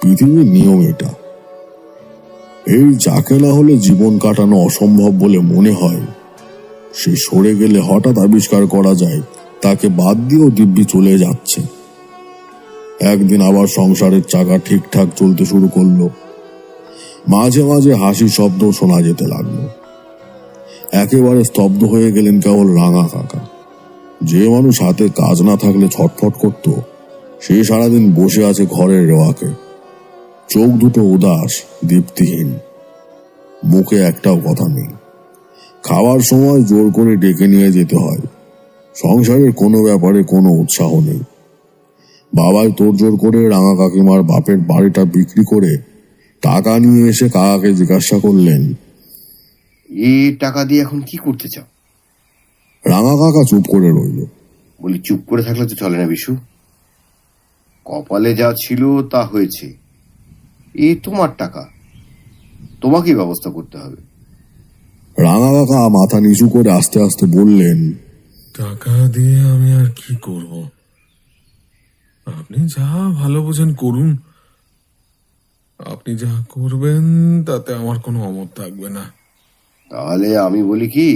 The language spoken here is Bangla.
পৃথিবীর নিয়ম এটা। এই যাকে না হলে জীবন কাটানো অসম্ভব বলে মনে হয়, সে সরে গেলে হঠাৎ আবিষ্কার করা যায় তাকে বাদ দিয়েও দিব্যি চলে যাচ্ছে। একদিন আবার সংসারের চাকা ঠিকঠাক চলতে শুরু করলো। মাঝে মাঝে হাসি শব্দ শোনা যেতে লাগলো। একেবারে স্তব্ধ হয়ে গেলেন কেবল রাঙা কাকা। যে মানুষ হাতে কাজ না থাকলে ছটফট করত, সে সারাদিন বসে আছে ঘরের রেওয়াকে, চোখ দুটো উদাস, দীপ্তিহীন, মুখে একটাও কথা নেই। খাওয়ার সময় জোর করে ডেকে নিয়ে যেতে হয়। সংসারের কোনো ব্যাপারে কোনো উৎসাহ নেই। বাবাই তোড়জোড় করে রাঙা কাকিমার বাপের বাড়িটা বিক্রি করে টাকা নিয়ে এসে কাকাকে জিজ্ঞাসা করলেন, এই টাকা দিয়ে এখন কি করতে চাও? রাঙা কাকা চুপ করে রইল। বলি, চুপ করে থাকলে তো চলে না বিশু। কপালে যা ছিল তা হয়েছে, এই তোমার টাকা, তোমাকেই ব্যবস্থা করতে হবে। রাঙা কাকা মাথা নিচু করে আস্তে আস্তে বললেন, টাকা দিয়ে আমি আর কি করব? আপনি যা ভালো বোঝেন করুন। আপনি যা করবেন তাতে আমার কোনো অমত থাকবে না। তাহলে আমি বলি কি,